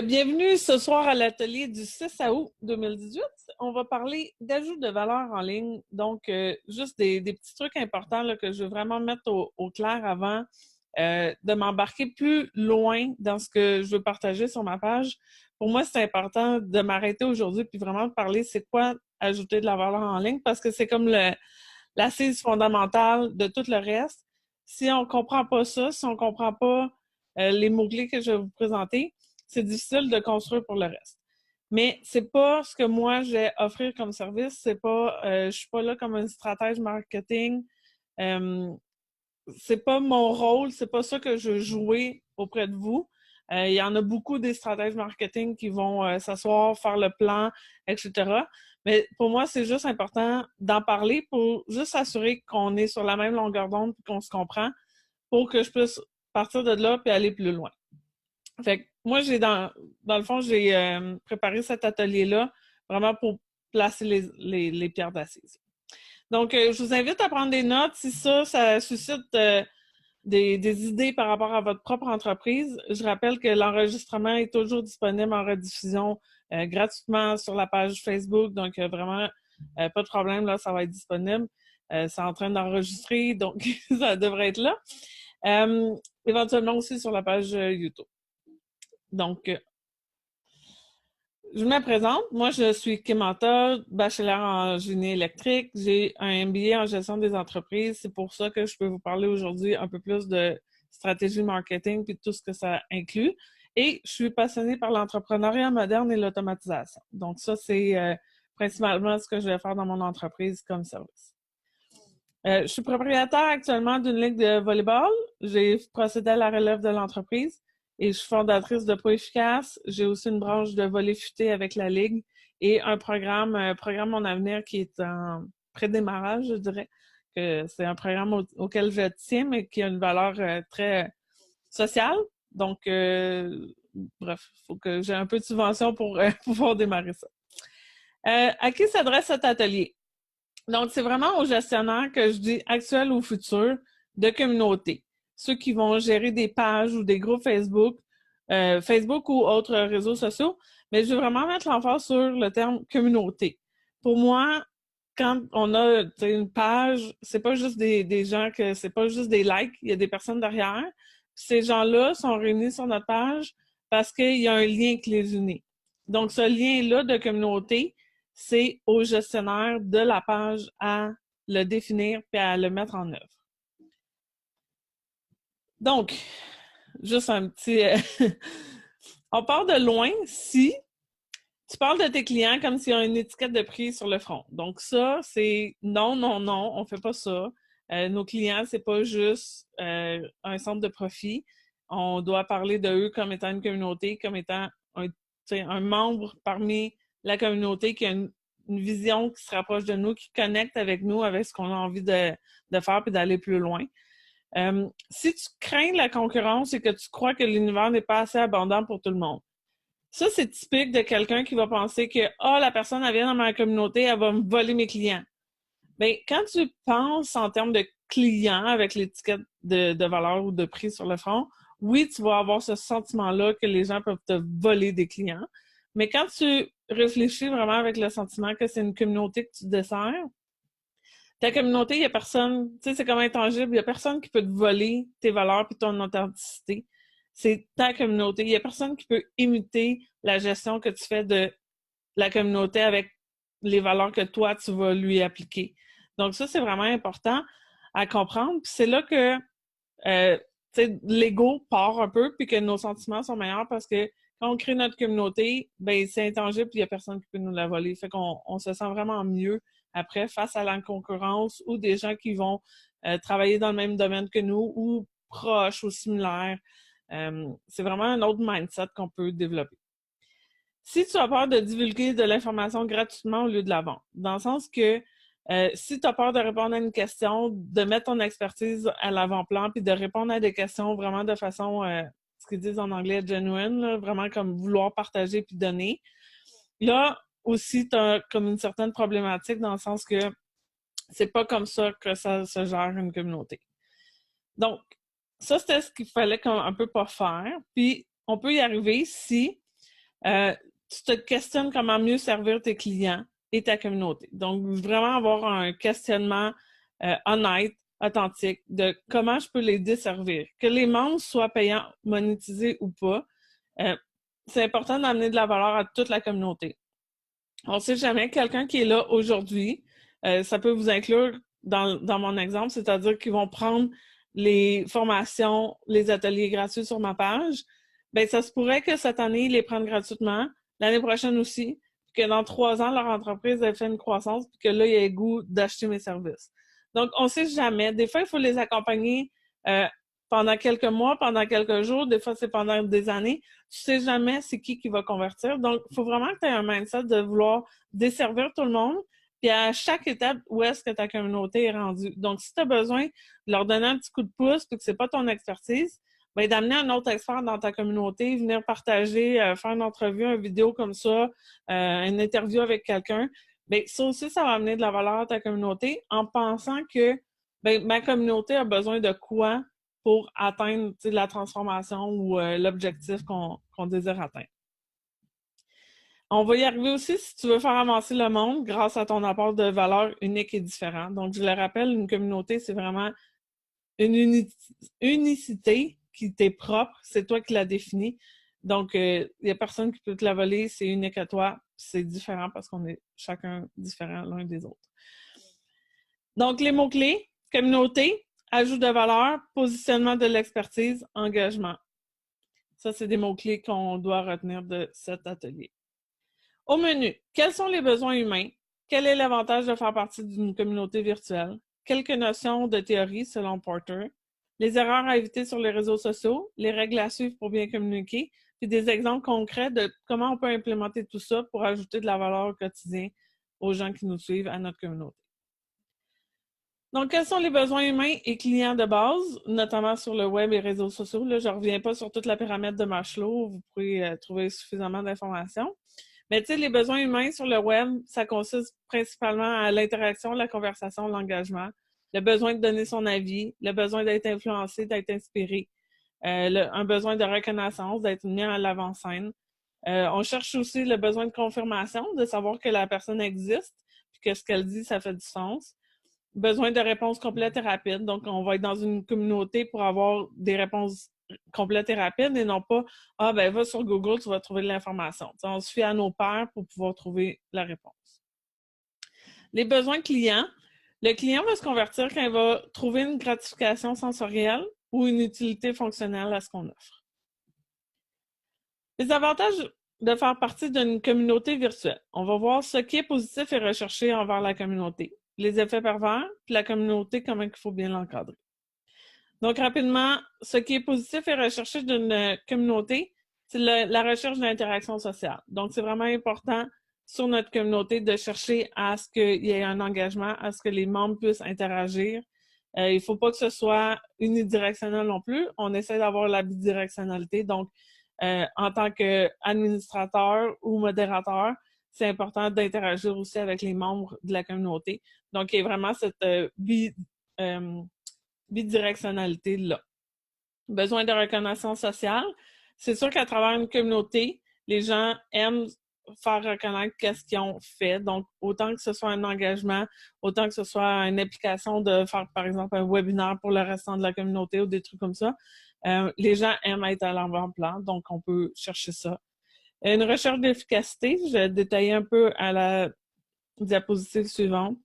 Bienvenue ce soir à l'atelier du 6 août 2018. On va parler d'ajout de valeur en ligne. Donc, juste des petits trucs importants là, que je veux vraiment mettre au clair avant de m'embarquer plus loin dans ce que je veux partager sur ma page. Pour moi, c'est important de m'arrêter aujourd'hui puis vraiment de parler c'est quoi ajouter de la valeur en ligne parce que c'est comme l'assise fondamentale de tout le reste. Si on comprend pas ça, si on comprend pas les mots-clés que je vais vous présenter, c'est difficile de construire pour le reste. Mais c'est pas ce que moi j'ai à offrir comme service, c'est pas je suis pas là comme un stratège marketing. Euh, c'est pas mon rôle, c'est pas ça que je veux jouer auprès de vous. Il y en a beaucoup des stratèges marketing qui vont s'asseoir, faire le plan, etc. Mais pour moi, c'est juste important d'en parler pour juste s'assurer qu'on est sur la même longueur d'onde et qu'on se comprend pour que je puisse partir de là puis aller plus loin. Fait que moi, dans le fond, j'ai préparé cet atelier-là vraiment pour placer les pierres d'assises. Donc, je vous invite à prendre des notes si ça suscite des idées par rapport à votre propre entreprise. Je rappelle que l'enregistrement est toujours disponible en rediffusion gratuitement sur la page Facebook. Donc, vraiment, pas de problème, là, ça va être disponible. C'est en train d'enregistrer, donc ça devrait être là. Éventuellement aussi sur la page YouTube. Donc, je me présente. Moi, je suis Kim Manta, bachelor en génie électrique. J'ai un MBA en gestion des entreprises. C'est pour ça que je peux vous parler aujourd'hui un peu plus de stratégie marketing puis tout ce que ça inclut. Et je suis passionnée par l'entrepreneuriat moderne et l'automatisation. Donc, ça, c'est principalement ce que je vais faire dans mon entreprise comme service. Je suis propriétaire actuellement d'une ligue de volleyball. J'ai procédé à la relève de l'entreprise et je suis fondatrice de Pas Efficace. J'ai aussi une branche de volley futé avec la ligue et un programme Mon Avenir qui est en pré-démarrage, je dirais. Que c'est un programme auquel je tiens, mais qui a une valeur très sociale. Donc, bref, il faut que j'ai un peu de subvention pour pouvoir démarrer ça. À qui s'adresse cet atelier? Donc, c'est vraiment aux gestionnaires que je dis actuels ou futurs de communauté. Ceux qui vont gérer des pages ou des groupes Facebook, Facebook ou autres réseaux sociaux. Mais je veux vraiment mettre l'emphase sur le terme communauté. Pour moi, quand on a une page, c'est pas juste des gens que c'est pas juste des likes, il y a des personnes derrière. Ces gens-là sont réunis sur notre page parce qu'il y a un lien qui les unit. Donc, ce lien-là de communauté, c'est au gestionnaire de la page à le définir puis à le mettre en œuvre. Donc, juste un petit... on part de loin si tu parles de tes clients comme s'il y a une étiquette de prix sur le front. Donc ça, c'est non, non, non, on fait pas ça. Nos clients, c'est pas juste un centre de profit. On doit parler de eux comme étant une communauté, comme étant un membre parmi la communauté qui a une vision qui se rapproche de nous, qui connecte avec nous, avec ce qu'on a envie de faire puis d'aller plus loin. Si tu crains la concurrence et que tu crois que l'univers n'est pas assez abondant pour tout le monde, ça, c'est typique de quelqu'un qui va penser que la personne, elle vient dans ma communauté, elle va me voler mes clients. Bien, quand tu penses en termes de clients avec l'étiquette de valeur ou de prix sur le front, oui, tu vas avoir ce sentiment-là que les gens peuvent te voler des clients. Mais quand tu réfléchis vraiment avec le sentiment que c'est une communauté que tu desserres, ta communauté, il n'y a personne, tu sais, c'est comme intangible, il n'y a personne qui peut te voler tes valeurs et ton authenticité. C'est ta communauté. Il n'y a personne qui peut imiter la gestion que tu fais de la communauté avec les valeurs que toi, tu vas lui appliquer. Donc ça, c'est vraiment important à comprendre. Puis c'est là que l'ego part un peu puis que nos sentiments sont meilleurs parce que quand on crée notre communauté, ben c'est intangible puis il n'y a personne qui peut nous la voler. Fait qu'on se sent vraiment mieux après face à la concurrence ou des gens qui vont travailler dans le même domaine que nous ou proches ou similaires. C'est vraiment un autre mindset qu'on peut développer. Si tu as peur de divulguer de l'information gratuitement au lieu de la vente, dans le sens que si tu as peur de répondre à une question, de mettre ton expertise à l'avant-plan puis de répondre à des questions vraiment de façon, ce qu'ils disent en anglais, genuine, là, vraiment comme vouloir partager puis donner. Là aussi, tu as comme une certaine problématique dans le sens que c'est pas comme ça que ça se gère une communauté. Donc, ça, c'était ce qu'il fallait un peu pas faire. Puis, on peut y arriver si Tu te questionnes comment mieux servir tes clients et ta communauté. Donc, vraiment avoir un questionnement honnête, authentique, de comment je peux les desservir. Que les membres soient payants, monétisés ou pas, c'est important d'amener de la valeur à toute la communauté. On ne sait jamais, quelqu'un qui est là aujourd'hui, ça peut vous inclure dans mon exemple, c'est-à-dire qu'ils vont prendre les formations, les ateliers gratuits sur ma page. Bien, ça se pourrait que cette année, ils les prennent gratuitement, l'année prochaine aussi, puis que dans 3 ans, leur entreprise ait fait une croissance, puis que là, il y ait le goût d'acheter mes services. Donc, on ne sait jamais. Des fois, il faut les accompagner pendant quelques mois, pendant quelques jours, des fois, c'est pendant des années. Tu sais jamais c'est qui va convertir. Donc, il faut vraiment que tu aies un mindset de vouloir desservir tout le monde. Puis à chaque étape, où est-ce que ta communauté est rendue. Donc, si tu as besoin de leur donner un petit coup de pouce puis que c'est pas ton expertise, ben d'amener un autre expert dans ta communauté, venir partager, faire une entrevue, une vidéo comme ça, une interview avec quelqu'un, bien, ça aussi, ça va amener de la valeur à ta communauté en pensant que ben, ma communauté a besoin de quoi pour atteindre la transformation ou l'objectif qu'on désire atteindre. On va y arriver aussi si tu veux faire avancer le monde grâce à ton apport de valeur unique et différent. Donc, je le rappelle, une communauté, c'est vraiment une unicité qui t'est propre, c'est toi qui la définis. Donc, il n'y a personne qui peut te la voler, c'est unique à toi, c'est différent parce qu'on est chacun différent l'un des autres. Donc, les mots-clés, communauté, ajout de valeur, positionnement de l'expertise, engagement. Ça, c'est des mots-clés qu'on doit retenir de cet atelier. Au menu, quels sont les besoins humains? Quel est l'avantage de faire partie d'une communauté virtuelle? Quelques notions de théorie selon Porter. Les erreurs à éviter sur les réseaux sociaux, les règles à suivre pour bien communiquer, puis des exemples concrets de comment on peut implémenter tout ça pour ajouter de la valeur au quotidien aux gens qui nous suivent, à notre communauté. Donc, quels sont les besoins humains et clients de base, notamment sur le web et réseaux sociaux? Là, je ne reviens pas sur toute la pyramide de Maslow, vous pourrez trouver suffisamment d'informations. Mais tu sais, les besoins humains sur le web, ça consiste principalement à l'interaction, la conversation, l'engagement, le besoin de donner son avis, le besoin d'être influencé, d'être inspiré, un besoin de reconnaissance, d'être mis à l'avant-scène. On cherche aussi le besoin de confirmation, de savoir que la personne existe, puis que ce qu'elle dit, ça fait du sens. Besoin de réponses complètes et rapides. Donc, on va être dans une communauté pour avoir des réponses complètes et rapides et non pas « Ah, ben va sur Google, tu vas trouver de l'information. » On se fie à nos pairs pour pouvoir trouver la réponse. Les besoins clients. Le client va se convertir quand il va trouver une gratification sensorielle ou une utilité fonctionnelle à ce qu'on offre. Les avantages de faire partie d'une communauté virtuelle. On va voir ce qui est positif et recherché envers la communauté, les effets pervers, puis la communauté, comment il faut bien l'encadrer. Donc, rapidement, ce qui est positif et recherché d'une communauté, c'est la recherche d'interaction sociale. Donc, c'est vraiment important sur notre communauté de chercher à ce qu'il y ait un engagement, à ce que les membres puissent interagir. Il ne faut pas que ce soit unidirectionnel non plus. On essaie d'avoir la bidirectionnalité. Donc, en tant qu'administrateur ou modérateur, c'est important d'interagir aussi avec les membres de la communauté. Donc, il y a vraiment cette bidirectionnalité-là. Besoin de reconnaissance sociale. C'est sûr qu'à travers une communauté, les gens aiment faire reconnaître qu'est-ce qu'ils ont fait. Donc, autant que ce soit un engagement, autant que ce soit une application de faire, par exemple, un webinaire pour le restant de la communauté ou des trucs comme ça, les gens aiment être à l'avant-plan, donc on peut chercher ça. Une recherche d'efficacité, je vais détailler un peu à la diapositive suivante.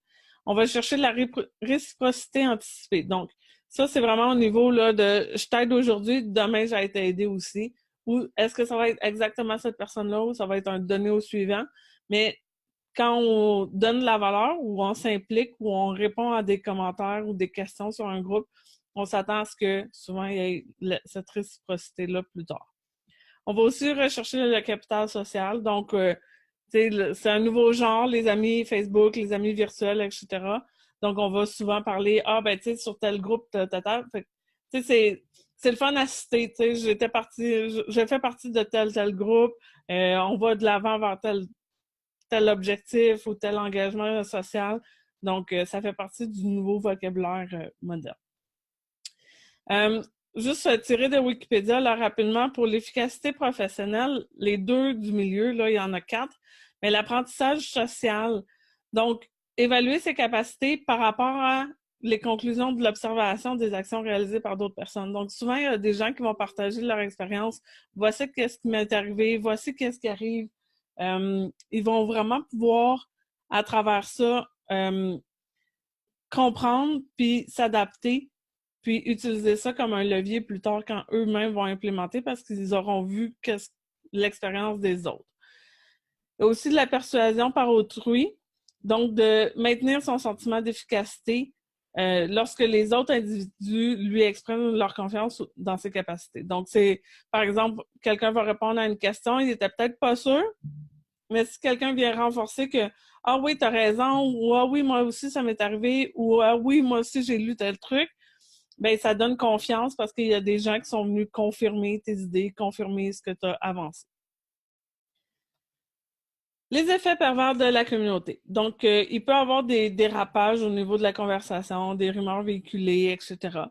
On va chercher la réciprocité anticipée. Donc, ça, c'est vraiment au niveau là, de je t'aide aujourd'hui, demain, j'ai été aidé aussi. Ou est-ce que ça va être exactement cette personne-là ou ça va être un donné au suivant? Mais quand on donne de la valeur ou on s'implique ou on répond à des commentaires ou des questions sur un groupe, on s'attend à ce que souvent il y ait cette réciprocité-là plus tard. On va aussi rechercher le capital social. Donc, c'est un nouveau genre, les amis Facebook, les amis virtuels, etc. Donc, on va souvent parler, ah, ben, tu sais, sur tel groupe, tu sais, c'est le fun à citer, tu sais, je fais partie de tel groupe, on va de l'avant vers tel objectif ou tel engagement social. Donc, ça fait partie du nouveau vocabulaire moderne. juste tirer de Wikipédia là, rapidement, pour l'efficacité professionnelle, les deux du milieu, là, il y en a 4, mais l'apprentissage social. Donc, évaluer ses capacités par rapport à les conclusions de l'observation des actions réalisées par d'autres personnes. Donc, souvent, il y a des gens qui vont partager leur expérience. Voici qu'est-ce qui m'est arrivé, voici qu'est-ce qui arrive. Ils vont vraiment pouvoir, à travers ça, comprendre puis s'adapter puis utiliser ça comme un levier plus tard quand eux-mêmes vont implémenter parce qu'ils auront vu l'expérience des autres. Il y a aussi de la persuasion par autrui, donc de maintenir son sentiment d'efficacité lorsque les autres individus lui expriment leur confiance dans ses capacités. Donc, c'est, par exemple, quelqu'un va répondre à une question, il n'était peut-être pas sûr, mais si quelqu'un vient renforcer que ah oui, t'as raison, ou ah oui, moi aussi, ça m'est arrivé, ou ah oui, moi aussi, j'ai lu tel truc, ben ça donne confiance parce qu'il y a des gens qui sont venus confirmer tes idées, confirmer ce que tu as avancé. Les effets pervers de la communauté. Donc, il peut y avoir des dérapages au niveau de la conversation, des rumeurs véhiculées, etc.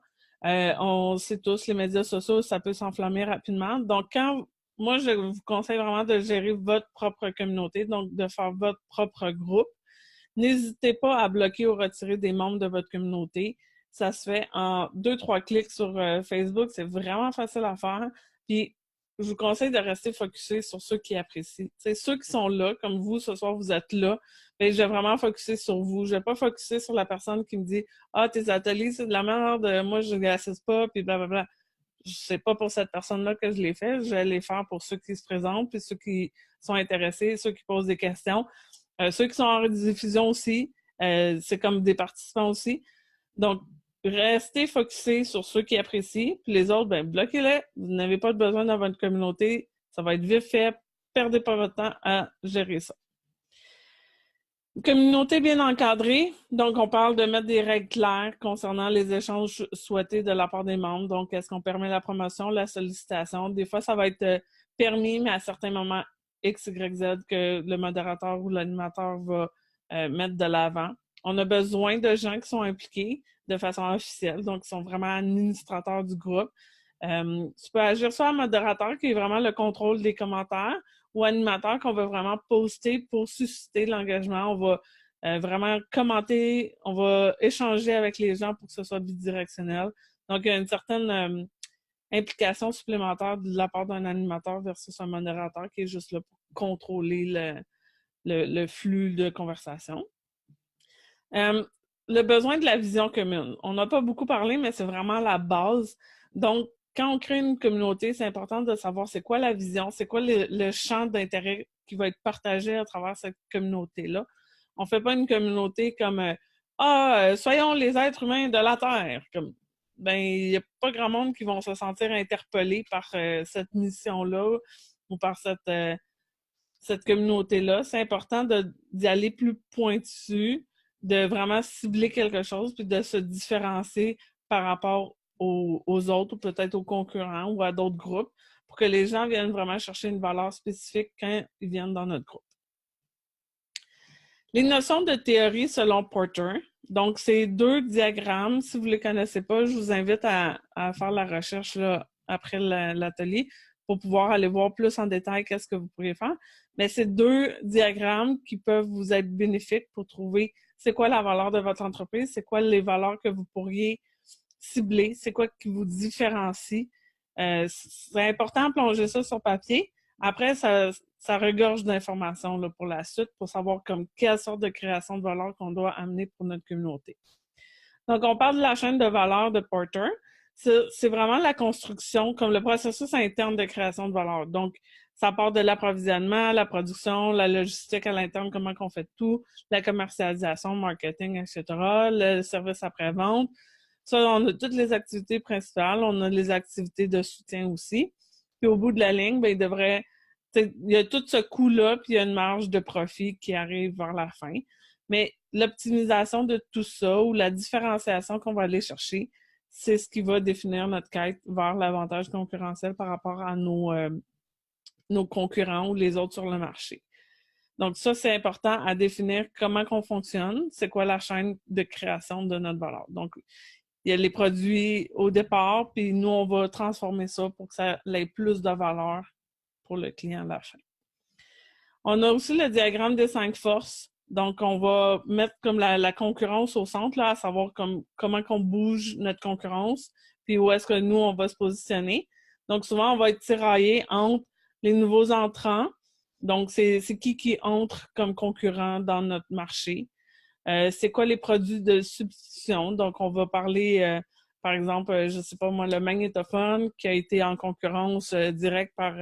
On sait tous, les médias sociaux, ça peut s'enflammer rapidement. Donc, moi, je vous conseille vraiment de gérer votre propre communauté, donc de faire votre propre groupe. N'hésitez pas à bloquer ou retirer des membres de votre communauté. Ça se fait en 2-3 clics sur Facebook. C'est vraiment facile à faire. Puis, je vous conseille de rester focusé sur ceux qui apprécient. C'est ceux qui sont là, comme vous, ce soir, vous êtes là. Mais je vais vraiment focuser sur vous. Je vais pas focuser sur la personne qui me dit « Ah, tes ateliers, c'est de la merde. Moi, je les assiste pas. » Puis blablabla. C'est pas pour cette personne-là que je les fais. Je vais les faire pour ceux qui se présentent, puis ceux qui sont intéressés, ceux qui posent des questions. Ceux qui sont en rediffusion aussi, c'est comme des participants aussi. Donc, restez focusés sur ceux qui apprécient, puis les autres, ben, bloquez-les. Vous n'avez pas besoin dans votre communauté. Ça va être vite fait. Perdez pas votre temps à gérer ça. Communauté bien encadrée. Donc, on parle de mettre des règles claires concernant les échanges souhaités de la part des membres. Donc, est-ce qu'on permet la promotion, la sollicitation? Des fois, ça va être permis, mais à certains moments, X, Y, Z, que le modérateur ou l'animateur va mettre de l'avant. On a besoin de gens qui sont impliqués de façon officielle, donc qui sont vraiment administrateurs du groupe. Tu peux agir soit en modérateur, qui est vraiment le contrôle des commentaires, ou animateur qu'on va vraiment poster pour susciter l'engagement. On va vraiment commenter, on va échanger avec les gens pour que ce soit bidirectionnel. Donc, il y a une certaine implication supplémentaire de la part d'un animateur versus un modérateur qui est juste là pour contrôler le flux de conversation. Le besoin de la vision commune. On n'a pas beaucoup parlé, mais c'est vraiment la base. Donc, quand on crée une communauté, c'est important de savoir c'est quoi la vision, c'est quoi le champ d'intérêt qui va être partagé à travers cette communauté-là. On ne fait pas une communauté comme soyons les êtres humains de la Terre. Comme, ben, il n'y a pas grand monde qui vont se sentir interpellés par cette mission-là ou par cette communauté-là. C'est important d'y aller plus pointu, de vraiment cibler quelque chose, puis de se différencier par rapport aux autres, ou peut-être aux concurrents ou à d'autres groupes, pour que les gens viennent vraiment chercher une valeur spécifique quand ils viennent dans notre groupe. Les notions de théorie selon Porter. Donc, c'est 2 diagrammes. Si vous ne les connaissez pas, je vous invite à faire la recherche là, après l'atelier pour pouvoir aller voir plus en détail qu'est-ce que vous pourriez faire. Mais c'est 2 diagrammes qui peuvent vous être bénéfiques pour trouver c'est quoi la valeur de votre entreprise, c'est quoi les valeurs que vous pourriez cibler, c'est quoi qui vous différencie. C'est important de plonger ça sur papier. Après, ça regorge d'informations là, pour la suite, pour savoir comme quelle sorte de création de valeur qu'on doit amener pour notre communauté. Donc, on parle de la chaîne de valeur de Porter. C'est vraiment la construction, comme le processus interne de création de valeur. Donc, ça part de l'approvisionnement, la production, la logistique à l'interne, comment on fait tout, la commercialisation, marketing, etc., le service après-vente. Ça, on a toutes les activités principales, on a les activités de soutien aussi. Puis au bout de la ligne, ben, il y a tout ce coût-là, puis il y a une marge de profit qui arrive vers la fin. Mais l'optimisation de tout ça ou la différenciation qu'on va aller chercher, c'est ce qui va définir notre quête vers l'avantage concurrentiel par rapport à nos concurrents ou les autres sur le marché. Donc ça, c'est important à définir comment on fonctionne, c'est quoi la chaîne de création de notre valeur. Donc, il y a les produits au départ, puis nous, on va transformer ça pour que ça ait plus de valeur pour le client à la fin. On a aussi le diagramme des 5 forces. Donc, on va mettre comme la concurrence au centre, là, à savoir comment qu'on bouge notre concurrence, puis où est-ce que nous, on va se positionner. Donc, souvent, on va être tiraillé entre les nouveaux entrants. Donc, c'est qui entre comme concurrent dans notre marché. C'est quoi les produits de substitution? Donc, on va parler, par exemple, je sais pas moi, le magnétophone qui a été en concurrence directe par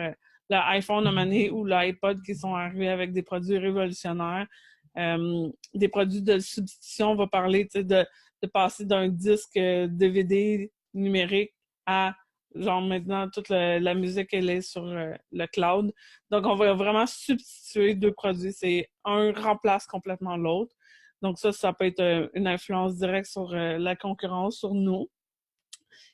l'iPhone à mané ou l'iPod qui sont arrivés avec des produits révolutionnaires. Des produits de substitution, on va parler de passer d'un disque DVD numérique à genre maintenant toute la musique elle est sur le cloud. Donc, on va vraiment substituer deux produits. C'est un remplace complètement l'autre. Donc ça peut être une influence directe sur la concurrence, sur nous.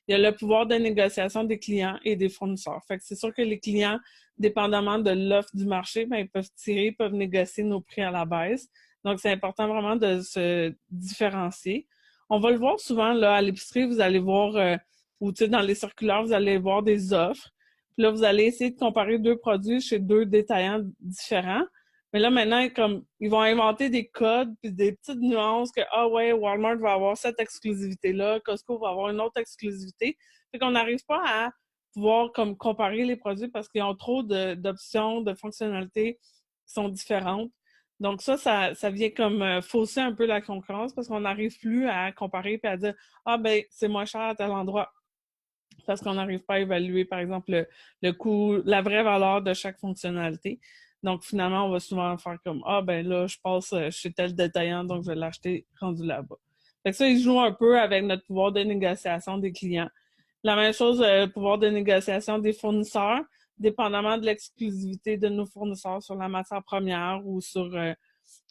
Il y a le pouvoir de négociation des clients et des fournisseurs. Fait que c'est sûr que les clients, dépendamment de l'offre du marché, ben, ils peuvent négocier nos prix à la baisse. Donc, c'est important vraiment de se différencier. On va le voir souvent là, à l'épicerie, vous allez voir, ou dans les circulaires, vous allez voir des offres. Puis là, vous allez essayer de comparer deux produits chez deux détaillants différents. Mais là, maintenant, comme ils vont inventer des codes puis des petites nuances que ah ouais, Walmart va avoir cette exclusivité-là, Costco va avoir une autre exclusivité. Fait qu'on n'arrive pas à pouvoir comme comparer les produits parce qu'ils ont trop d'options, de fonctionnalités qui sont différentes. Donc ça vient comme fausser un peu la concurrence parce qu'on n'arrive plus à comparer et à dire ah ben c'est moins cher à tel endroit. Parce qu'on n'arrive pas à évaluer, par exemple, le coût, la vraie valeur de chaque fonctionnalité. Donc, finalement, on va souvent faire comme ah ben là, je passe chez tel détaillant, donc je vais l'acheter rendu là-bas. Fait que ça, il joue un peu avec notre pouvoir de négociation des clients. La même chose, pouvoir de négociation des fournisseurs, dépendamment de l'exclusivité de nos fournisseurs sur la matière première ou sur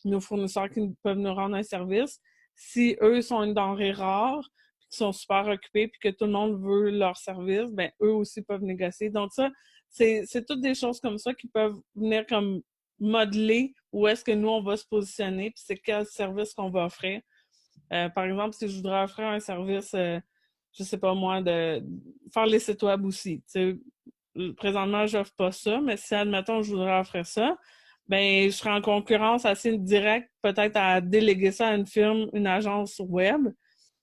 nos fournisseurs qui peuvent nous rendre un service. Si eux sont une denrée rare, qui sont super occupés puis que tout le monde veut leur service, ben eux aussi peuvent négocier. Donc ça, c'est toutes des choses comme ça qui peuvent venir comme modeler où est-ce que nous, on va se positionner puis c'est quel service qu'on va offrir. Par exemple, si je voudrais offrir un service, je sais pas moi, de faire les sites web aussi. Présentement, j'offre pas ça, mais si, admettons, je voudrais offrir ça, ben je serais en concurrence assez directe, peut-être à déléguer ça à une firme, une agence web.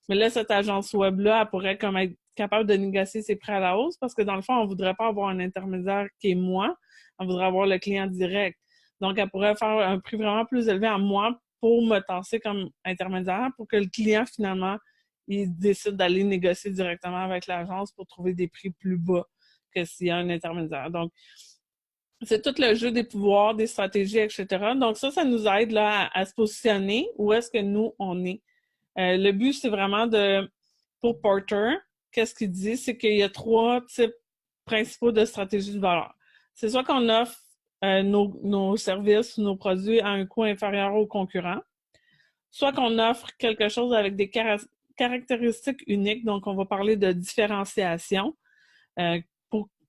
Mais là, cette agence web-là, elle pourrait comme être capable de négocier ses prix à la hausse parce que dans le fond, on ne voudrait pas avoir un intermédiaire qui est moi, on voudrait avoir le client direct. Donc, elle pourrait faire un prix vraiment plus élevé à moi pour me tasser comme intermédiaire pour que le client, finalement, il décide d'aller négocier directement avec l'agence pour trouver des prix plus bas que s'il y a un intermédiaire. Donc, c'est tout le jeu des pouvoirs, des stratégies, etc. Donc, ça nous aide là, à se positionner où est-ce que nous, on est. Le but, c'est vraiment pour Porter, qu'est-ce qu'il dit? C'est qu'il y a 3 types principaux de stratégies de valeur. C'est soit qu'on offre nos services, nos produits à un coût inférieur aux concurrents, soit qu'on offre quelque chose avec des caractéristiques uniques, donc on va parler de différenciation,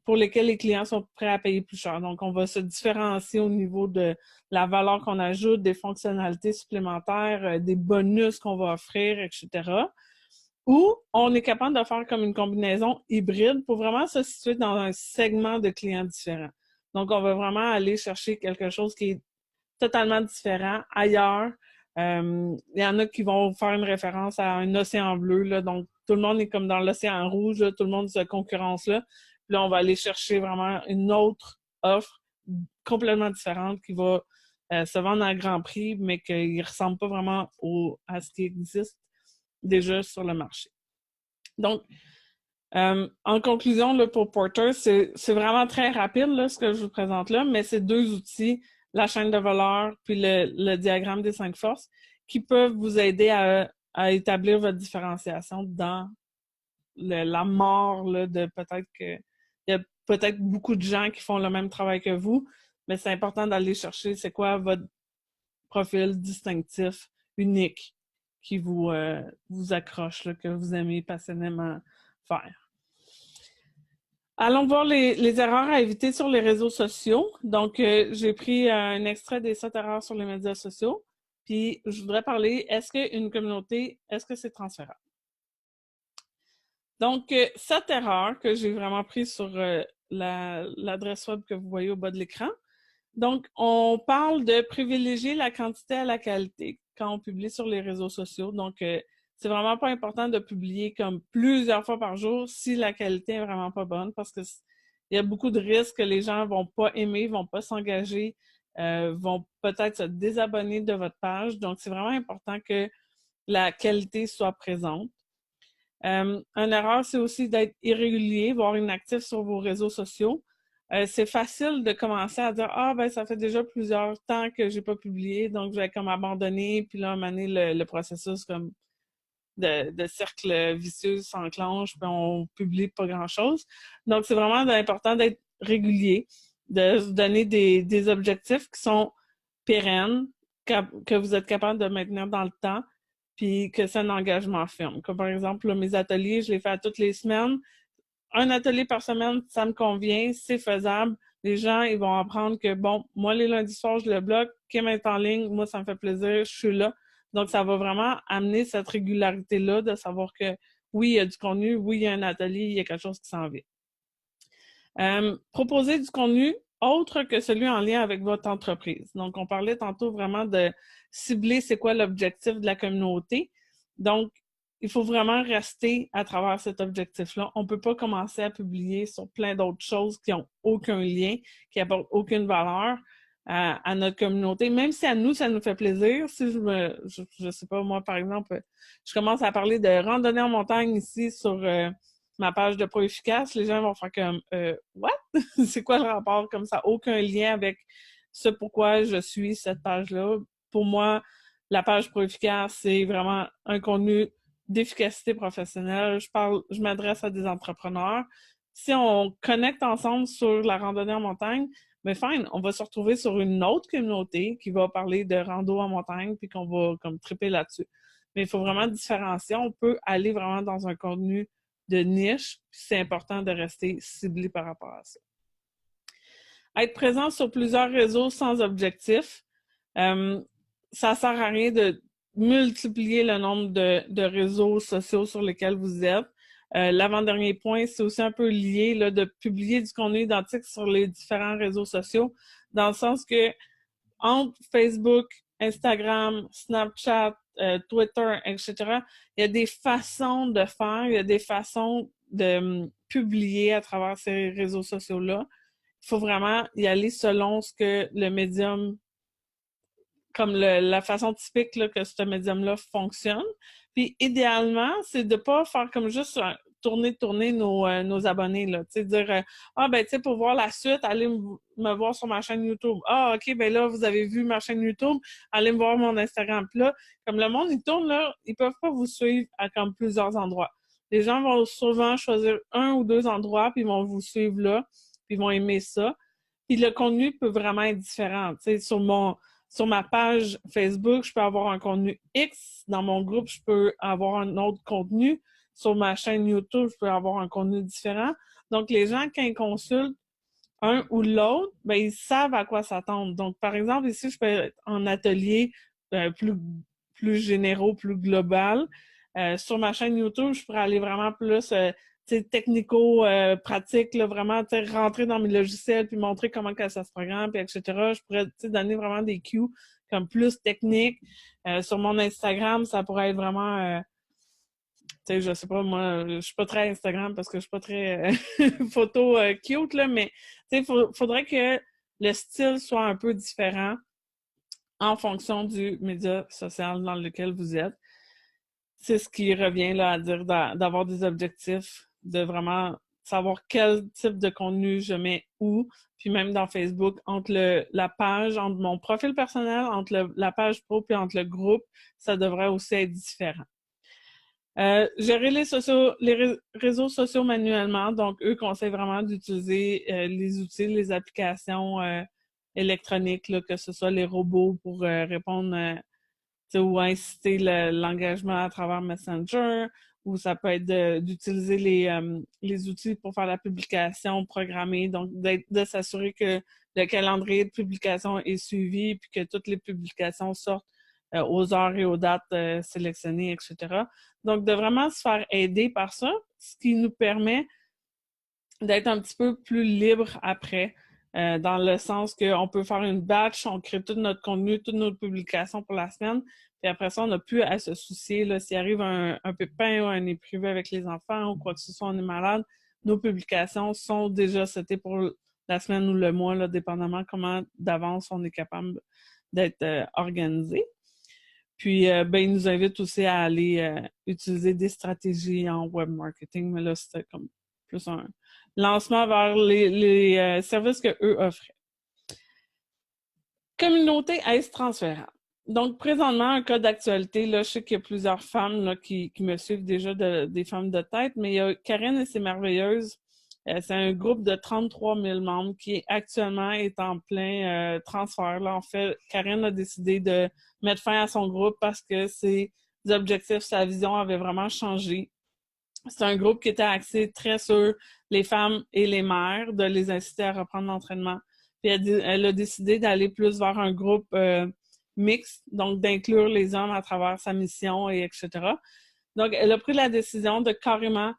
pour lesquelles les clients sont prêts à payer plus cher. Donc, on va se différencier au niveau de la valeur qu'on ajoute, des fonctionnalités supplémentaires, des bonus qu'on va offrir, etc. Ou on est capable de faire comme une combinaison hybride pour vraiment se situer dans un segment de clients différents. Donc, on va vraiment aller chercher quelque chose qui est totalement différent, ailleurs. Il y en a qui vont faire une référence à un océan bleu, là, donc tout le monde est comme dans l'océan rouge, là, tout le monde se concurrence là. Puis là, on va aller chercher vraiment une autre offre complètement différente qui va se vendre à grand prix, mais qui ne ressemble pas vraiment à ce qui existe déjà sur le marché. Donc, en conclusion, là, pour Porter, c'est vraiment très rapide là, ce que je vous présente là, mais c'est 2 outils, la chaîne de valeur puis le diagramme des 5 forces, qui peuvent vous aider à établir votre différenciation dans la mort là, de peut-être que il y a peut-être beaucoup de gens qui font le même travail que vous, mais c'est important d'aller chercher c'est quoi votre profil distinctif, unique, qui vous accroche, là, que vous aimez passionnément faire. Allons voir les erreurs à éviter sur les réseaux sociaux. Donc, j'ai pris un extrait des 7 erreurs sur les médias sociaux. Puis, je voudrais parler, est-ce qu'une communauté, est-ce que c'est transférable? Donc, cette erreur que j'ai vraiment prise sur l'adresse web que vous voyez au bas de l'écran. Donc, on parle de privilégier la quantité à la qualité quand on publie sur les réseaux sociaux. Donc, c'est vraiment pas important de publier comme plusieurs fois par jour si la qualité est vraiment pas bonne parce que il y a beaucoup de risques que les gens vont pas aimer, vont pas s'engager, vont peut-être se désabonner de votre page. Donc, c'est vraiment important que la qualité soit présente. Une erreur, c'est aussi d'être irrégulier, voire inactif sur vos réseaux sociaux. C'est facile de commencer à dire ah ben ça fait déjà plusieurs temps que j'ai pas publié, donc je vais comme abandonner, puis là à un moment donné, le processus comme de cercle vicieux s'enclenche, puis on publie pas grand-chose. Donc c'est vraiment important d'être régulier, de se donner des objectifs qui sont pérennes, que vous êtes capable de maintenir dans le temps, puis que c'est un engagement ferme. Comme par exemple, là, mes ateliers, je les fais à toutes les semaines. Un atelier par semaine, ça me convient, c'est faisable. Les gens, ils vont apprendre que, bon, moi, les lundis soirs, je le bloque. Kim est en ligne, moi, ça me fait plaisir, je suis là. Donc, ça va vraiment amener cette régularité-là de savoir que, oui, il y a du contenu, oui, il y a un atelier, il y a quelque chose qui s'en vient. Proposer du contenu autre que celui en lien avec votre entreprise. Donc, on parlait tantôt vraiment de cibler c'est quoi l'objectif de la communauté. Donc, il faut vraiment rester à travers cet objectif-là. On ne peut pas commencer à publier sur plein d'autres choses qui n'ont aucun lien, qui n'apportent aucune valeur à notre communauté. Même si à nous, ça nous fait plaisir. Si je sais pas, moi, par exemple, je commence à parler de randonnée en montagne ici sur ma page de Pro Efficace, les gens vont faire comme What? C'est quoi le rapport? Comme ça, aucun lien avec ce pourquoi je suis cette page-là. Pour moi, la page Pro Efficace, c'est vraiment un contenu d'efficacité professionnelle. Je m'adresse à des entrepreneurs. Si on connecte ensemble sur la randonnée en montagne, mais fine, on va se retrouver sur une autre communauté qui va parler de rando en montagne puis qu'on va comme triper là-dessus. Mais il faut vraiment différencier. On peut aller vraiment dans un contenu de niche, puis c'est important de rester ciblé par rapport à ça. Être présent sur plusieurs réseaux sans objectif, ça sert à rien de multiplier le nombre de réseaux sociaux sur lesquels vous êtes. L'avant-dernier point, c'est aussi un peu lié là, de publier du contenu identique sur les différents réseaux sociaux, dans le sens que entre Facebook, Instagram, Snapchat, Twitter, etc., il y a des façons de faire, il y a des façons de publier à travers ces réseaux sociaux-là. Il faut vraiment y aller selon ce que le médium, comme la façon typique là, que ce médium-là fonctionne. Puis idéalement, c'est de pas faire comme juste tourner nos abonnés, là. Tu sais, dire ah ben tu sais, pour voir la suite, allez me voir sur ma chaîne YouTube. Ah, OK, ben là, vous avez vu ma chaîne YouTube, allez me voir mon Instagram. Puis là, comme le monde, il tourne là, ils peuvent pas vous suivre à comme plusieurs endroits. Les gens vont souvent choisir un ou deux endroits, puis ils vont vous suivre là, puis ils vont aimer ça. Puis le contenu peut vraiment être différent. Tu sais, sur ma page Facebook, je peux avoir un contenu X. Dans mon groupe, je peux avoir un autre contenu. Sur ma chaîne YouTube, je peux avoir un contenu différent. Donc, les gens, quand ils consultent un ou l'autre, ben, ils savent à quoi s'attendre. Donc, par exemple, ici, je peux être en atelier plus généraux, plus global. Sur ma chaîne YouTube, je pourrais aller vraiment plus technico-pratique, vraiment rentrer dans mes logiciels puis montrer comment que ça se programme, puis etc. Je pourrais donner vraiment des cues comme plus techniques. Sur mon Instagram, ça pourrait être vraiment je sais pas, moi, je suis pas très Instagram parce que je suis pas très photo cute, là, mais faudrait que le style soit un peu différent en fonction du média social dans lequel vous êtes. C'est ce qui revient là à dire d'avoir des objectifs, de vraiment savoir quel type de contenu je mets où, puis même dans Facebook, entre la page, entre mon profil personnel, entre la page pro puis entre le groupe, ça devrait aussi être différent. Gérer les réseaux sociaux manuellement, donc eux conseillent vraiment d'utiliser les outils, les applications électroniques, là, que ce soit les robots pour répondre ou inciter l'engagement à travers Messenger, ou ça peut être d'utiliser les outils pour faire la publication programmée, donc de s'assurer que le calendrier de publication est suivi puis que toutes les publications sortent aux heures et aux dates sélectionnées, etc. Donc, de vraiment se faire aider par ça, ce qui nous permet d'être un petit peu plus libre après, dans le sens qu'on peut faire une batch, on crée tout notre contenu, toutes nos publications pour la semaine, puis après ça, on n'a plus à se soucier, là, s'il arrive un pépin ou un imprévu avec les enfants ou quoi que ce soit, on est malade, nos publications sont déjà setées pour la semaine ou le mois, là, dépendamment comment d'avance on est capable d'être organisé. Puis, il nous invite aussi à aller utiliser des stratégies en web marketing, mais là, c'était comme plus un lancement vers les services qu'eux offraient. Communauté est transférable. Donc, présentement, un cas d'actualité, là, je sais qu'il y a plusieurs femmes là, qui me suivent déjà, des femmes de tête, mais il y a Karen et ses merveilleuses. C'est un groupe de 33 000 membres qui actuellement est en plein transfert. Là, en fait, Karen a décidé de mettre fin à son groupe parce que ses objectifs, sa vision avait vraiment changé. C'est un groupe qui était axé très sur les femmes et les mères, de les inciter à reprendre l'entraînement. Puis elle a décidé d'aller plus vers un groupe mixte, donc d'inclure les hommes à travers sa mission et etc. Donc, elle a pris la décision de carrément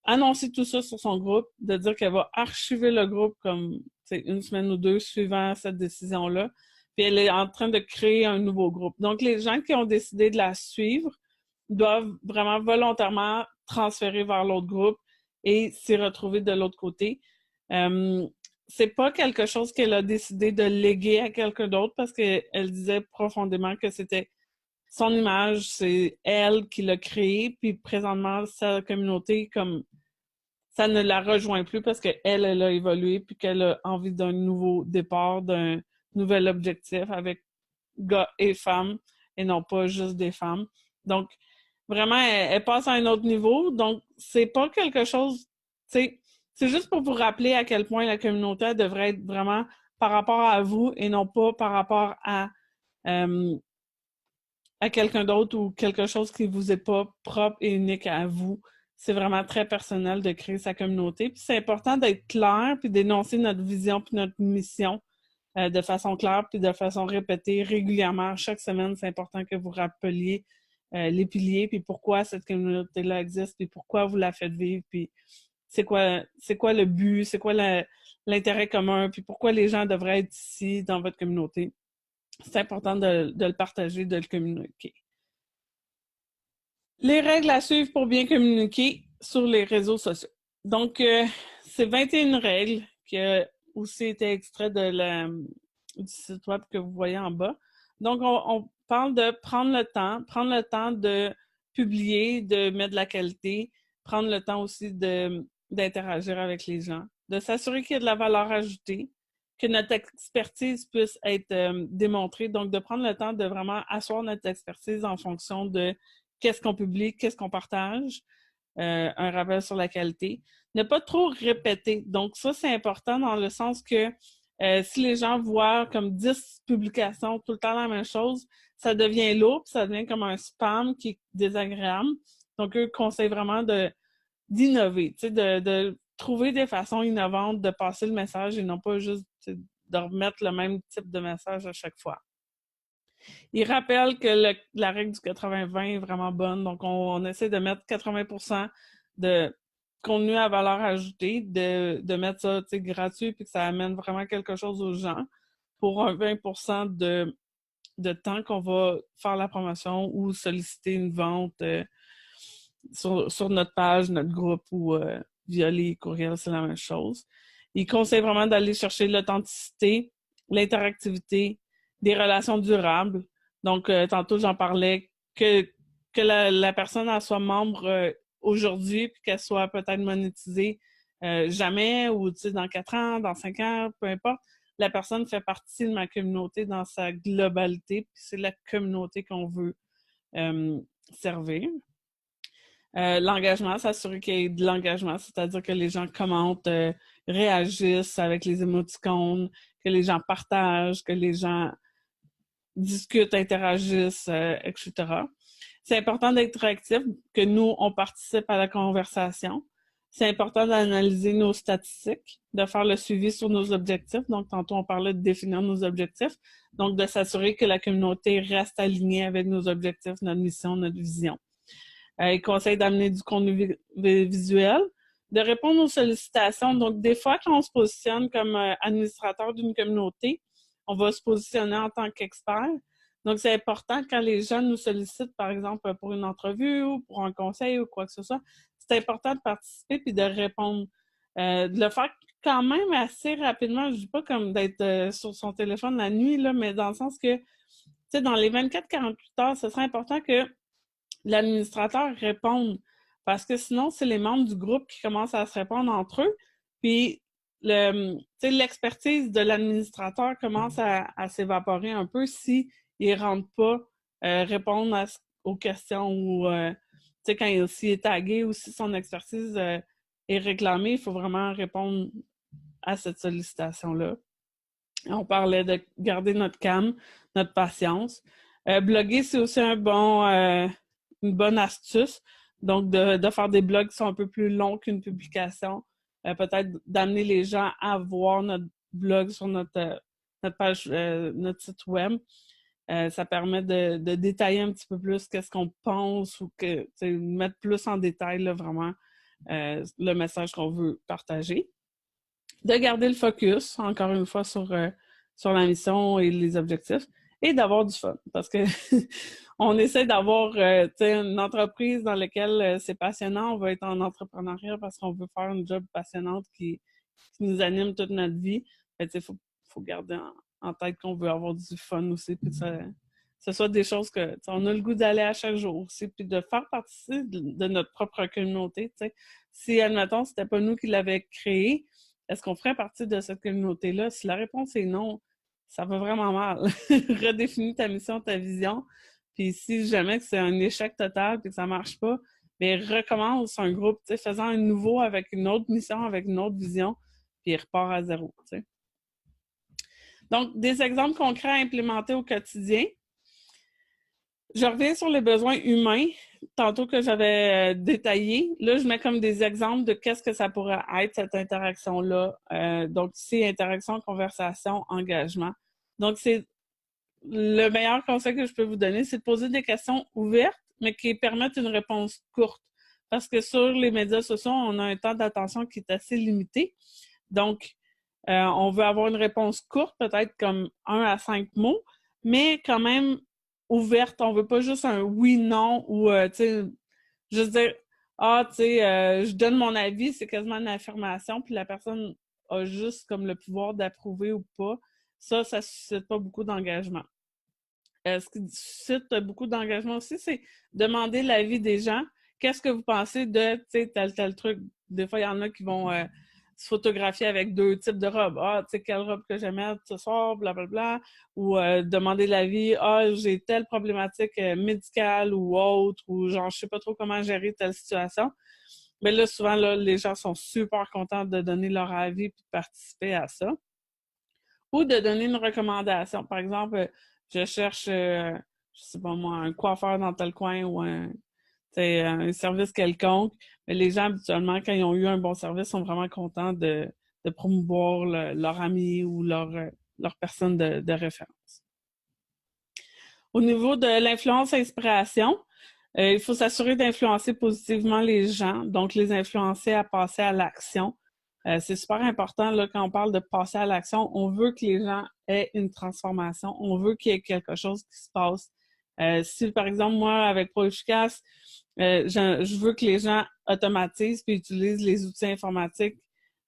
annoncer tout ça sur son groupe, de dire qu'elle va archiver le groupe comme une semaine ou deux suivant cette décision-là. Puis elle est en train de créer un nouveau groupe. Donc, les gens qui ont décidé de la suivre doivent vraiment volontairement transférer vers l'autre groupe et s'y retrouver de l'autre côté. C'est pas quelque chose qu'elle a décidé de léguer à quelqu'un d'autre parce qu'elle disait profondément que c'était son image, c'est elle qui l'a créée, puis présentement, sa communauté, comme ça ne la rejoint plus parce qu'elle, elle a évolué, puis qu'elle a envie d'un nouveau départ, d'un nouvel objectif avec gars et femmes, et non pas juste des femmes. Donc, vraiment, elle passe à un autre niveau. Donc, c'est pas quelque chose, c'est juste pour vous rappeler à quel point la communauté devrait être vraiment par rapport à vous et non pas par rapport à quelqu'un d'autre ou quelque chose qui vous est pas propre et unique à vous. C'est vraiment très personnel de créer sa communauté. Puis c'est important d'être clair puis d'énoncer notre vision puis notre mission de façon claire puis de façon répétée régulièrement. Chaque semaine, c'est important que vous rappeliez les piliers puis pourquoi cette communauté-là existe puis pourquoi vous la faites vivre puis c'est quoi le but, c'est quoi l'intérêt commun puis pourquoi les gens devraient être ici dans votre communauté. C'est important de le partager, de le communiquer. Les règles à suivre pour bien communiquer sur les réseaux sociaux. Donc, c'est 21 règles qui ont aussi été extraites du site web que vous voyez en bas. Donc, on parle de prendre le temps de publier, de mettre de la qualité, prendre le temps aussi d'interagir avec les gens, de s'assurer qu'il y a de la valeur ajoutée, que notre expertise puisse être démontrée. Donc, de prendre le temps de vraiment asseoir notre expertise en fonction de qu'est-ce qu'on publie, qu'est-ce qu'on partage, un rappel sur la qualité. Ne pas trop répéter. Donc, ça, c'est important dans le sens que si les gens voient comme 10 publications tout le temps la même chose, ça devient lourd, puis ça devient comme un spam qui est désagréable. Donc, eux conseillent vraiment d'innover, de trouver des façons innovantes de passer le message et non pas juste de remettre le même type de message à chaque fois. Il rappelle que la règle du 80-20 est vraiment bonne. Donc, on essaie de mettre 80% de contenu à valeur ajoutée, de mettre ça gratuit puis que ça amène vraiment quelque chose aux gens pour un 20% de temps qu'on va faire la promotion ou solliciter une vente sur notre page, notre groupe ou via les courriels, c'est la même chose. Il conseille vraiment d'aller chercher l'authenticité, l'interactivité, des relations durables. Donc, tantôt, j'en parlais, que la personne elle soit membre aujourd'hui puis qu'elle soit peut-être monétisée jamais ou dans 4 ans, dans 5 ans, peu importe. La personne fait partie de ma communauté dans sa globalité puis c'est la communauté qu'on veut servir. L'engagement, s'assurer qu'il y ait de l'engagement, c'est-à-dire que les gens commentent, réagissent avec les émoticônes, que les gens partagent, que les gens discutent, interagissent, etc. C'est important d'être actif, que nous, on participe à la conversation. C'est important d'analyser nos statistiques, de faire le suivi sur nos objectifs. Donc, tantôt, on parlait de définir nos objectifs. Donc, de s'assurer que la communauté reste alignée avec nos objectifs, notre mission, notre vision. Il conseille d'amener du contenu visuel, de répondre aux sollicitations. Donc, des fois, quand on se positionne comme administrateur d'une communauté, on va se positionner en tant qu'expert. Donc, c'est important quand les gens nous sollicitent, par exemple, pour une entrevue ou pour un conseil ou quoi que ce soit, c'est important de participer puis de répondre. De le faire quand même assez rapidement. Je ne dis pas comme d'être sur son téléphone la nuit, là, mais dans le sens que, tu sais, dans les 24-48 heures, ce serait important que l'administrateur réponde. Parce que sinon, c'est les membres du groupe qui commencent à se répondre entre eux. Puis, l'expertise de l'administrateur commence à s'évaporer un peu s'il ne rentre pas répondre aux questions ou s'il est tagué ou si son expertise est réclamée, il faut vraiment répondre à cette sollicitation-là. On parlait de garder notre calme, notre patience. Bloguer, c'est aussi une bonne astuce. Donc, de faire des blogs qui sont un peu plus longs qu'une publication. Peut-être d'amener les gens à voir notre blog sur notre page, notre site web. Ça permet de détailler un petit peu plus qu'est-ce qu'on pense ou mettre plus en détail là, vraiment le message qu'on veut partager. De garder le focus, encore une fois, sur la mission et les objectifs, et d'avoir du fun. Parce que on essaie d'avoir une entreprise dans laquelle c'est passionnant. On va être en entrepreneuriat parce qu'on veut faire une job passionnante qui nous anime toute notre vie. Il faut garder en tête qu'on veut avoir du fun aussi, puis que ce soit des choses que on a le goût d'aller à chaque jour aussi, puis de faire partie de notre propre communauté. T'sais. Si, admettons, c'était pas nous qui l'avons créé, est-ce qu'on ferait partie de cette communauté-là? Si la réponse est non, ça va vraiment mal. Redéfinis ta mission, ta vision. Puis si jamais que c'est un échec total et que ça marche pas, bien, recommence un groupe, faisant un nouveau avec une autre mission, avec une autre vision, puis il repart à zéro. T'sais. Donc, des exemples concrets à implémenter au quotidien. Je reviens sur les besoins humains, tantôt que j'avais détaillé. Là, je mets comme des exemples de qu'est-ce que ça pourrait être, cette interaction-là. Donc, ici, interaction, conversation, engagement. Donc, c'est le meilleur conseil que je peux vous donner, c'est de poser des questions ouvertes, mais qui permettent une réponse courte. Parce que sur les médias sociaux, on a un temps d'attention qui est assez limité. Donc, on veut avoir une réponse courte, peut-être comme 1 à 5 mots, mais quand même ouverte. On veut pas juste un oui-non ou, tu sais, juste dire « Ah, tu sais, je donne mon avis », c'est quasiment une affirmation, puis la personne a juste comme le pouvoir d'approuver ou pas. Ça suscite pas beaucoup d'engagement. Ce qui suscite beaucoup d'engagement aussi, c'est demander l'avis des gens. Qu'est-ce que vous pensez de, tu sais, tel truc? Des fois, il y en a qui vont se photographier avec 2 types de robes. Ah, tu sais, quelle robe que j'aime mettre ce soir, blablabla. Ou demander l'avis. Ah, j'ai telle problématique médicale ou autre, ou genre, je sais pas trop comment gérer telle situation. Mais là, souvent, là, les gens sont super contents de donner leur avis et de participer à ça. Ou de donner une recommandation. Par exemple, je cherche, je sais pas moi, un coiffeur dans tel coin ou un service quelconque. Mais les gens, habituellement, quand ils ont eu un bon service, sont vraiment contents de promouvoir leur ami ou leur personne de référence. Au niveau de l'influence-inspiration, il faut s'assurer d'influencer positivement les gens, donc les influencer à passer à l'action. C'est super important là, quand on parle de passer à l'action. On veut que les gens aient une transformation. On veut qu'il y ait quelque chose qui se passe. Si, par exemple, moi, avec ProEfficace, je veux que les gens automatisent et utilisent les outils informatiques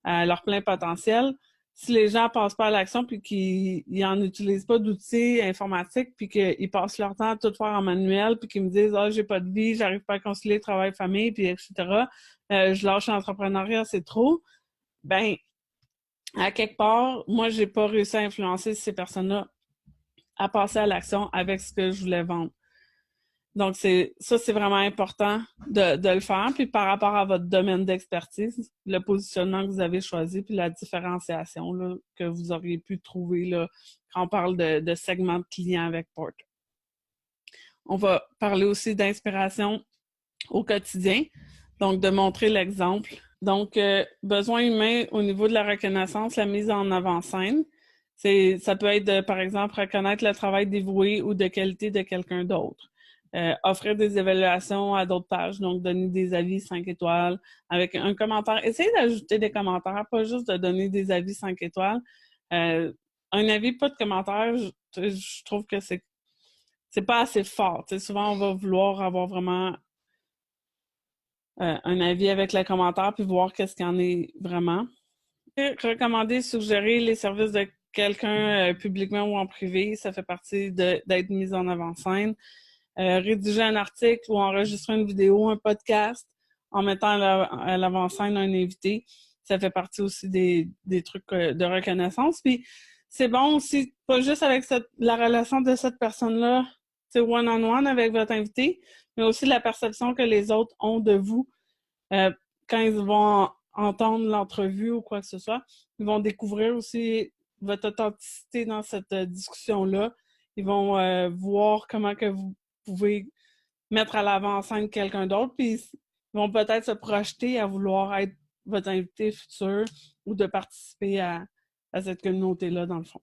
à leur plein potentiel. Si les gens passent pas à l'action puis qu'ils n'en utilisent pas d'outils informatiques puis qu'ils passent leur temps à tout faire en manuel puis qu'ils me disent « Ah, j'ai pas de vie, j'arrive pas à concilier travail-famille, puis etc. Je lâche l'entrepreneuriat, c'est trop. » Ben, à quelque part, moi, j'ai pas réussi à influencer ces personnes-là à passer à l'action avec ce que je voulais vendre. Donc, c'est vraiment important de le faire. Puis par rapport à votre domaine d'expertise, le positionnement que vous avez choisi, puis la différenciation là, que vous auriez pu trouver là, quand on parle de segment de clients avec Porter. On va parler aussi d'inspiration au quotidien. Donc, de montrer l'exemple Donc, besoins humains au niveau de la reconnaissance, la mise en avant-scène. Ça peut être, par exemple, reconnaître le travail dévoué ou de qualité de quelqu'un d'autre. Offrir des évaluations à d'autres pages, donc donner des avis 5 étoiles avec un commentaire. Essayez d'ajouter des commentaires, pas juste de donner des avis 5 étoiles. Euh, un avis, pas de commentaire, je trouve que c'est pas assez fort. T'sais, souvent, on va vouloir avoir vraiment un avis avec le commentaire puis voir qu'est-ce qu'il y en est vraiment. Recommander, suggérer les services de quelqu'un publiquement ou en privé, ça fait partie d'être mis en avant-scène. Rédiger un article ou enregistrer une vidéo, un podcast en mettant à l'avant-scène un invité, ça fait partie aussi des trucs de reconnaissance. Puis c'est bon aussi, pas juste avec la relation de cette personne-là, c'est one-on-one avec votre invité, mais aussi la perception que les autres ont de vous euh, quand ils vont entendre l'entrevue ou quoi que ce soit. Ils vont découvrir aussi votre authenticité dans cette discussion-là. Ils vont voir comment que vous pouvez mettre à l'avant-scène quelqu'un d'autre, puis ils vont peut-être se projeter à vouloir être votre invité futur ou de participer à cette communauté-là, dans le fond.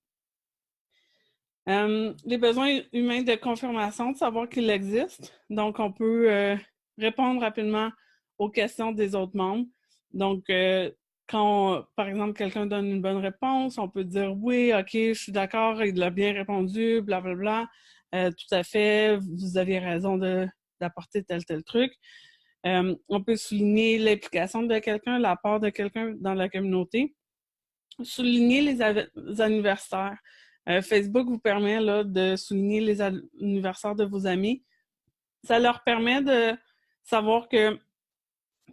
Les besoins humains de confirmation, de savoir qu'il existe. Donc, on peut répondre rapidement aux questions des autres membres. Donc, quand, par exemple, quelqu'un donne une bonne réponse, on peut dire oui, OK, je suis d'accord, il a bien répondu, blablabla. Tout à fait, vous aviez raison d'apporter tel truc. On peut souligner l'implication de quelqu'un, l'apport de quelqu'un dans la communauté. Souligner les anniversaires. Facebook vous permet là, de souligner les anniversaires de vos amis. Ça leur permet de savoir que,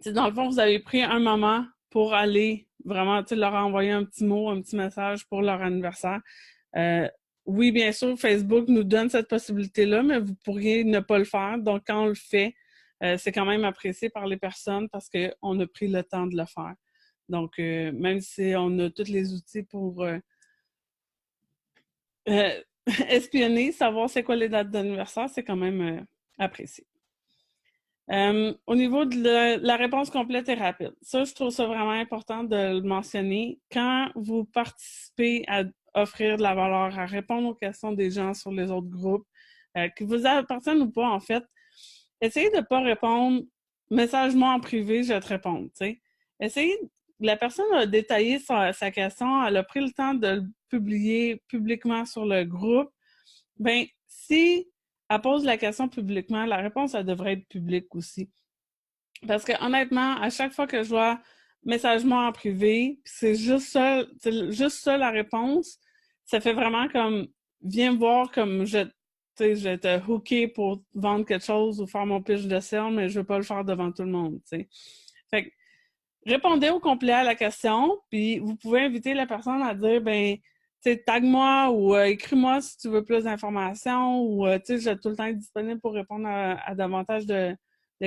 dans le fond, vous avez pris un moment pour aller vraiment leur envoyer un petit mot, un petit message pour leur anniversaire. Oui, bien sûr, Facebook nous donne cette possibilité-là, mais vous pourriez ne pas le faire. Donc, quand on le fait, c'est quand même apprécié par les personnes parce qu'on a pris le temps de le faire. Donc, même si on a tous les outils pour euh, espionner, savoir c'est quoi les dates d'anniversaire, c'est quand même apprécié. Au niveau de la réponse complète et rapide, ça, je trouve ça vraiment important de le mentionner. Quand vous participez à offrir de la valeur, à répondre aux questions des gens sur les autres groupes, qui vous appartiennent ou pas, en fait, essayez de ne pas répondre message-moi en privé, je vais te répondre. T'sais. Essayez, la personne a détaillé sa question, elle a pris le temps de le publier publiquement sur le groupe. Ben, si elle pose la question publiquement, la réponse, elle devrait être publique aussi. Parce que honnêtement, à chaque fois que je vois message-moi en privé, c'est juste ça la réponse, ça fait vraiment comme viens me voir comme je vais te hooker pour vendre quelque chose ou faire mon pitch de sale, mais je veux pas le faire devant tout le monde. T'sais. Fait que répondez au complet à la question, puis vous pouvez inviter la personne à dire ben tag-moi ou écris-moi si tu veux plus d'informations ou je suis tout le temps disponible pour répondre à davantage de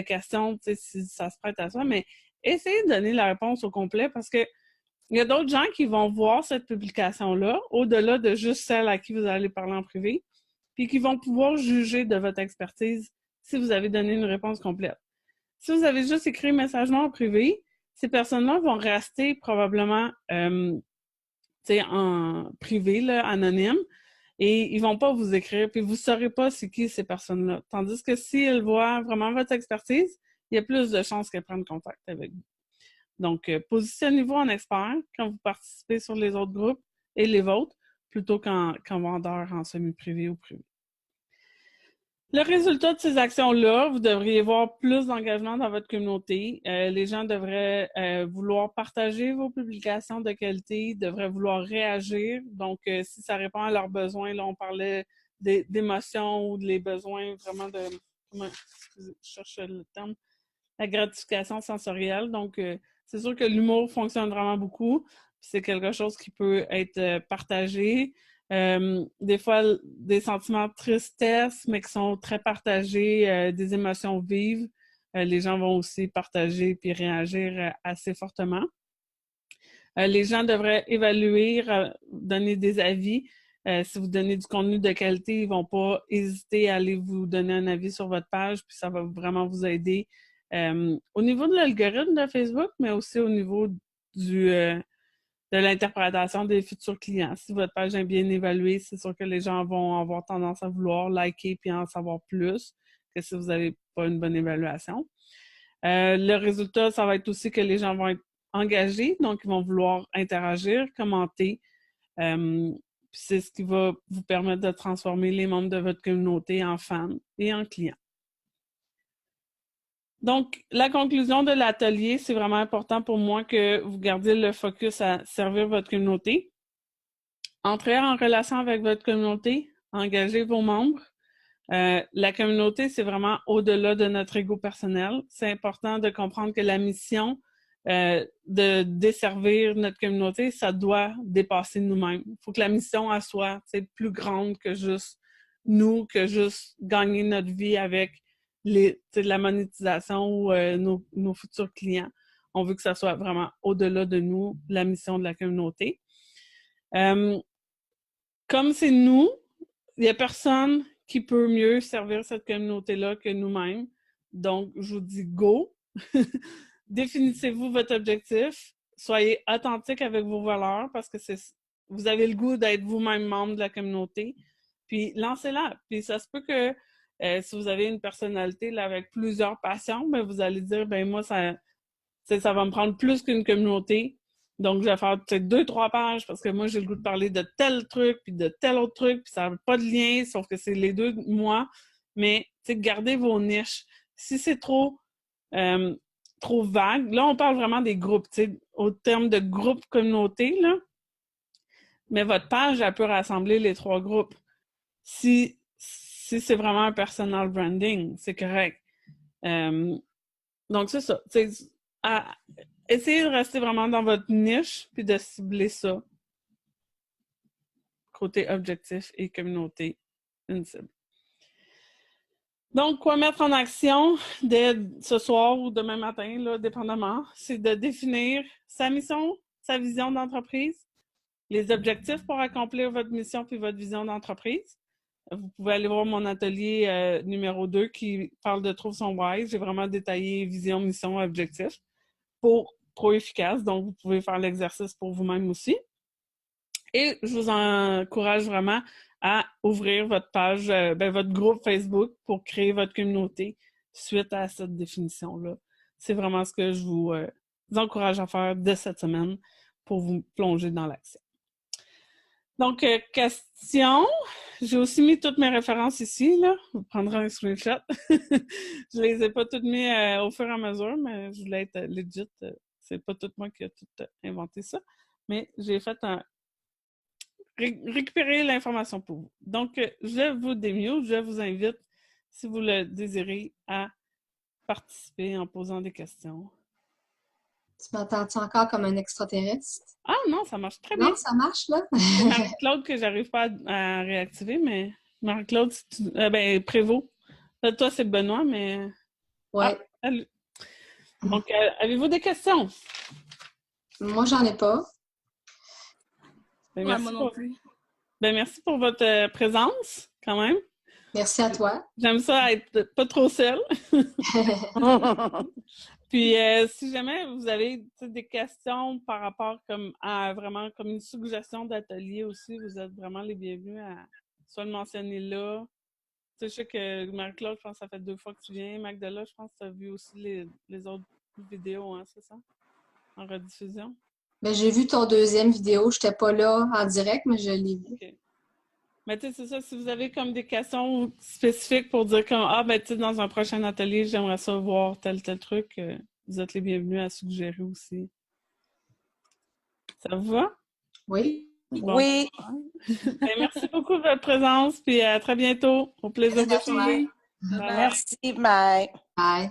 questions si ça se prête à ça, mais essayez de donner la réponse au complet parce que il y a d'autres gens qui vont voir cette publication-là, au-delà de juste celle à qui vous allez parler en privé, puis qui vont pouvoir juger de votre expertise si vous avez donné une réponse complète. Si vous avez juste écrit messagement en privé, ces personnes-là vont rester probablement en privé, là, anonyme, et ils vont pas vous écrire, puis vous ne saurez pas c'est qui ces personnes-là. Tandis que s'ils voient vraiment votre expertise, il y a plus de chances qu'elles prennent contact avec vous. Donc, positionnez-vous en expert quand vous participez sur les autres groupes et les vôtres, plutôt qu'en vendeur en semi-privé ou privé. Le résultat de ces actions-là, vous devriez voir plus d'engagement dans votre communauté. Les gens devraient vouloir partager vos publications de qualité, devraient vouloir réagir. Donc, si ça répond à leurs besoins, là, on parlait d'émotions ou des besoins vraiment de... je cherche le terme. La gratification sensorielle. Donc, c'est sûr que l'humour fonctionne vraiment beaucoup. C'est quelque chose qui peut être partagé. Des fois, des sentiments de tristesse, mais qui sont très partagés, des émotions vives. Les gens vont aussi partager puis réagir assez fortement. Les gens devraient évaluer, donner des avis. Si vous donnez du contenu de qualité, ils ne vont pas hésiter à aller vous donner un avis sur votre page, puis ça va vraiment vous aider Au niveau de l'algorithme de Facebook, mais aussi au niveau de l'interprétation des futurs clients. Si votre page est bien évaluée, c'est sûr que les gens vont avoir tendance à vouloir liker puis en savoir plus que si vous n'avez pas une bonne évaluation. Le résultat, ça va être aussi que les gens vont être engagés, donc ils vont vouloir interagir, commenter. C'est ce qui va vous permettre de transformer les membres de votre communauté en fans et en clients. Donc, la conclusion de l'atelier, c'est vraiment important pour moi que vous gardiez le focus à servir votre communauté. Entrez en relation avec votre communauté, engagez vos membres. La communauté, c'est vraiment au-delà de notre ego personnel. C'est important de comprendre que la mission de desservir notre communauté, ça doit dépasser nous-mêmes. Il faut que la mission elle soit plus grande que juste nous, que juste gagner notre vie avec la monétisation ou nos futurs clients. On veut que ça soit vraiment au-delà de nous, la mission de la communauté. Comme c'est nous, il n'y a personne qui peut mieux servir cette communauté-là que nous-mêmes. Donc, je vous dis go! Définissez-vous votre objectif. Soyez authentique avec vos valeurs parce que vous avez le goût d'être vous-même membre de la communauté. Puis, lancez-la. Puis, ça se peut que si vous avez une personnalité là, avec plusieurs passions, ben, vous allez dire, ben moi, ça va me prendre plus qu'une communauté. Donc, je vais faire peut-être 2-3 pages parce que moi, j'ai le goût de parler de tel truc puis de tel autre truc, puis ça n'a pas de lien, sauf que c'est les deux moi. Mais, gardez vos niches. Si c'est trop vague, là, on parle vraiment des groupes, au terme de groupe communauté, là. Mais votre page, elle peut rassembler les 3 groupes. Si c'est vraiment un personal branding, c'est correct. Donc, c'est ça. Essayez de rester vraiment dans votre niche puis de cibler ça. Côté objectif et communauté, une cible. Donc, quoi mettre en action dès ce soir ou demain matin, là, dépendamment, c'est de définir sa mission, sa vision d'entreprise, les objectifs pour accomplir votre mission puis votre vision d'entreprise. Vous pouvez aller voir mon atelier numéro 2 qui parle de Trouve son why. J'ai vraiment détaillé vision, mission, objectif pour Pro Efficace. Donc, vous pouvez faire l'exercice pour vous-même aussi. Et je vous encourage vraiment à ouvrir votre page, votre groupe Facebook pour créer votre communauté suite à cette définition-là. C'est vraiment ce que je vous encourage à faire dès cette semaine pour vous plonger dans l'action. Donc, question. J'ai aussi mis toutes mes références ici, là. Vous prendrez un screenshot. Je les ai pas toutes mis au fur et à mesure, mais je voulais être legit. C'est pas tout moi qui a tout inventé ça. Mais j'ai fait récupérer l'information pour vous. Donc, je vous démute. Je vous invite, si vous le désirez, à participer en posant des questions. Tu m'entends-tu encore comme un extraterrestre? Ah non, ça marche très bien. Non, ça marche, là? C'est Marie-Claude que j'arrive pas à réactiver, mais Marie-Claude, Prévost. Là, toi, c'est Benoît, mais... Oui. Ah, salut. Donc, avez-vous des questions? Moi, j'en ai pas. Ben, merci moi non plus. Merci pour votre présence, quand même. Merci à toi. J'aime ça être pas trop seule. Puis, si jamais vous avez des questions par rapport à vraiment comme une suggestion d'atelier aussi, vous êtes vraiment les bienvenus à soit le mentionner là. Je sais que Marie-Claude, je pense que ça fait 2 fois que tu viens. Magdala, je pense que tu as vu aussi les autres vidéos, hein, c'est ça? En rediffusion. Ben, j'ai vu ton deuxième vidéo. Je n'étais pas là en direct, mais je l'ai vu. Okay. Mais tu sais, c'est ça, si vous avez comme des questions spécifiques pour dire comme dans un prochain atelier, j'aimerais ça voir tel truc, vous êtes les bienvenus à suggérer aussi. Ça vous va? Oui. Bon. Oui. Merci beaucoup de votre présence, puis à très bientôt. Au plaisir de toi. suivre. Merci, bye. Bye.